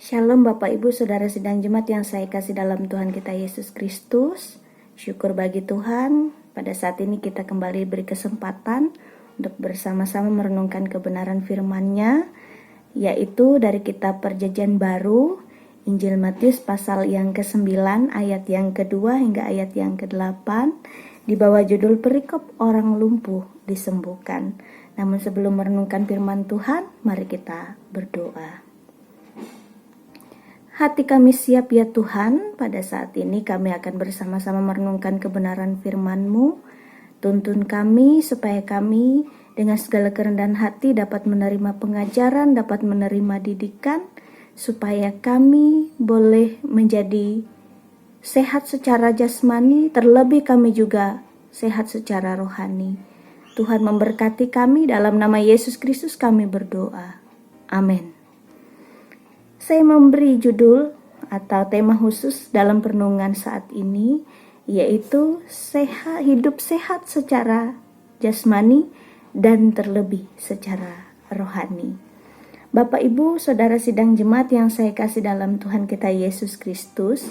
Shalom Bapak Ibu Saudara sidang jemaat yang saya kasih dalam Tuhan kita Yesus Kristus. Syukur bagi Tuhan, pada saat ini kita kembali beri kesempatan untuk bersama-sama merenungkan kebenaran firman-Nya, yaitu dari kitab Perjanjian Baru, Injil Matius pasal yang ke-9 ayat yang kedua hingga ayat yang ke-8, di bawah judul perikop orang lumpuh disembuhkan. Namun sebelum merenungkan firman Tuhan, mari kita berdoa. Hati kami siap ya Tuhan, pada saat ini kami akan bersama-sama merenungkan kebenaran firman-Mu. Tuntun kami supaya kami dengan segala kerendahan hati dapat menerima pengajaran, dapat menerima didikan, supaya kami boleh menjadi sehat secara jasmani, terlebih kami juga sehat secara rohani. Tuhan memberkati kami, dalam nama Yesus Kristus kami berdoa. Amin. Saya memberi judul atau tema khusus dalam perenungan saat ini, yaitu hidup sehat secara jasmani dan terlebih secara rohani. Bapak Ibu Saudara sidang jemaat yang saya kasih dalam Tuhan kita Yesus Kristus,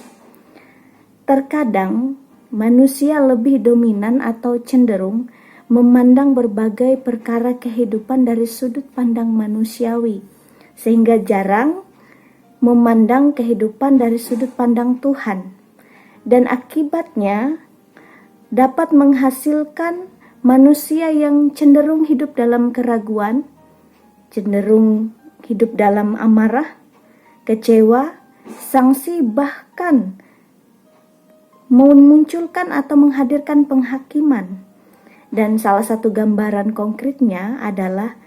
terkadang manusia lebih dominan atau cenderung memandang berbagai perkara kehidupan dari sudut pandang manusiawi, sehingga jarang memandang kehidupan dari sudut pandang Tuhan, dan akibatnya dapat menghasilkan manusia yang cenderung hidup dalam keraguan, cenderung hidup dalam amarah, kecewa, sangsi, bahkan memunculkan atau menghadirkan penghakiman. Dan salah satu gambaran konkretnya adalah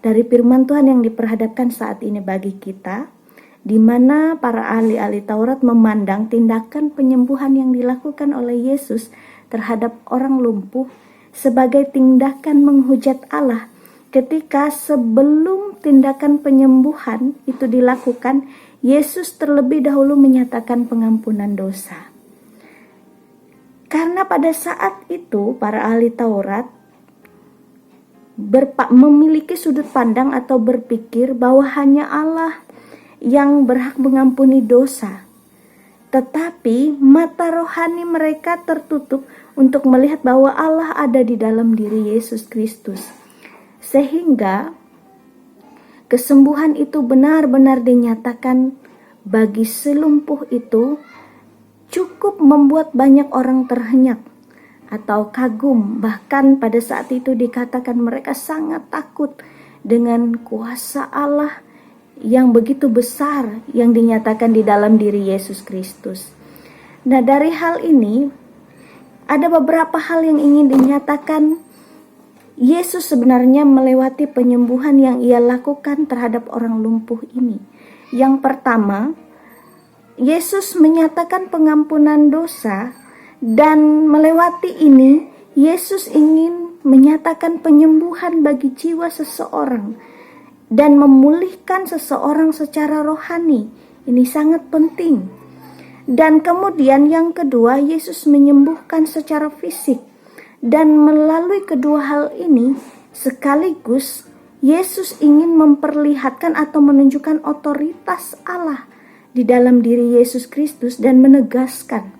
dari firman Tuhan yang diperhadapkan saat ini bagi kita, di mana para ahli-ahli Taurat memandang tindakan penyembuhan yang dilakukan oleh Yesus terhadap orang lumpuh sebagai tindakan menghujat Allah, ketika sebelum tindakan penyembuhan itu dilakukan, Yesus terlebih dahulu menyatakan pengampunan dosa. Karena pada saat itu para ahli Taurat memiliki sudut pandang atau berpikir bahwa hanya Allah yang berhak mengampuni dosa, tetapi mata rohani mereka tertutup untuk melihat bahwa Allah ada di dalam diri Yesus Kristus, sehingga kesembuhan itu benar-benar dinyatakan bagi si lumpuh itu, cukup membuat banyak orang terhenyak atau kagum. Bahkan pada saat itu dikatakan mereka sangat takut dengan kuasa Allah yang begitu besar yang dinyatakan di dalam diri Yesus Kristus. Nah, dari hal ini ada beberapa hal yang ingin dinyatakan. Yesus sebenarnya melewati penyembuhan yang ia lakukan terhadap orang lumpuh ini. Yang pertama, Yesus menyatakan pengampunan dosa, dan melewati ini Yesus ingin menyatakan penyembuhan bagi jiwa seseorang dan memulihkan seseorang secara rohani. Ini sangat penting. Dan kemudian yang kedua, Yesus menyembuhkan secara fisik. Dan melalui kedua hal ini sekaligus Yesus ingin memperlihatkan atau menunjukkan otoritas Allah di dalam diri Yesus Kristus dan menegaskan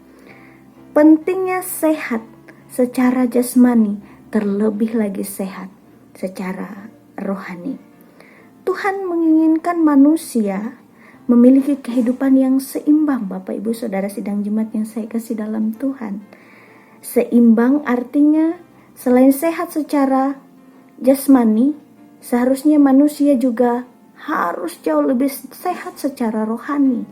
pentingnya sehat secara jasmani, terlebih lagi sehat secara rohani. Tuhan menginginkan manusia memiliki kehidupan yang seimbang, Bapak Ibu Saudara sidang jemaat yang saya kasih dalam Tuhan. Seimbang artinya selain sehat secara jasmani, seharusnya manusia juga harus jauh lebih sehat secara rohani.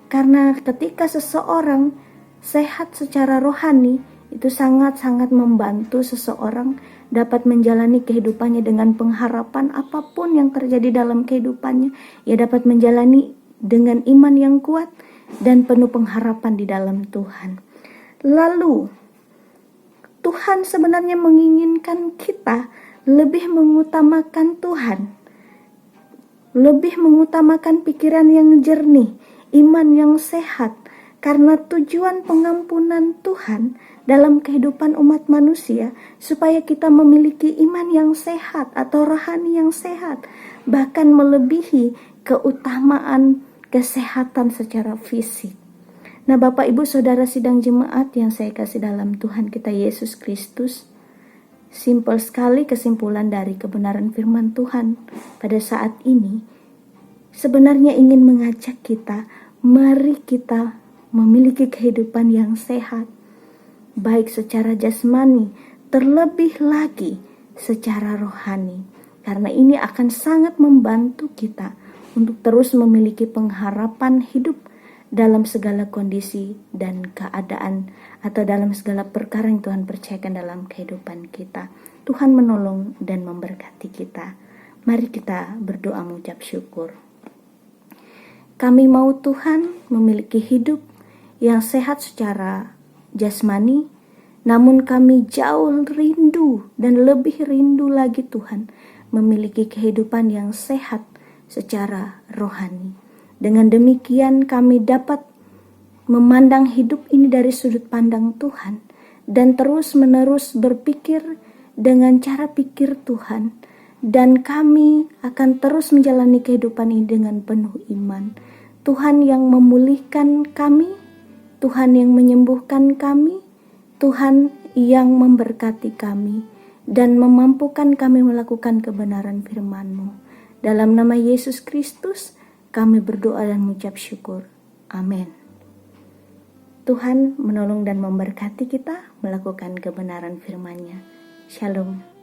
Karena ketika seseorang sehat secara rohani, itu sangat-sangat membantu seseorang dapat menjalani kehidupannya dengan pengharapan apapun yang terjadi dalam kehidupannya. Ia dapat menjalani dengan iman yang kuat dan penuh pengharapan di dalam Tuhan. Lalu, Tuhan sebenarnya menginginkan kita lebih mengutamakan Tuhan, lebih mengutamakan pikiran yang jernih, iman yang sehat, karena tujuan pengampunan Tuhan dalam kehidupan umat manusia supaya kita memiliki iman yang sehat atau rohani yang sehat, bahkan melebihi keutamaan kesehatan secara fisik. Nah, Bapak Ibu Saudara sidang jemaat yang saya kasih dalam Tuhan kita Yesus Kristus, simpel sekali kesimpulan dari kebenaran firman Tuhan pada saat ini sebenarnya ingin mengajak kita, mari kita memiliki kehidupan yang sehat, baik secara jasmani, terlebih lagi secara rohani. Karena ini akan sangat membantu kita untuk terus memiliki pengharapan hidup dalam segala kondisi dan keadaan, atau dalam segala perkara yang Tuhan percayakan dalam kehidupan kita. Tuhan menolong dan memberkati kita. Mari kita berdoa mengucap syukur. Kami mau Tuhan memiliki hidup yang sehat secara jasmani, namun kami jauh rindu dan lebih rindu lagi Tuhan memiliki kehidupan yang sehat secara rohani. Dengan demikian kami dapat memandang hidup ini dari sudut pandang Tuhan dan terus-menerus berpikir dengan cara pikir Tuhan, dan kami akan terus menjalani kehidupan ini dengan penuh iman. Tuhan yang memulihkan kami, Tuhan yang menyembuhkan kami, Tuhan yang memberkati kami dan memampukan kami melakukan kebenaran firman-Mu. Dalam nama Yesus Kristus kami berdoa dan mengucap syukur. Amin. Tuhan menolong dan memberkati kita melakukan kebenaran firman-Nya. Shalom.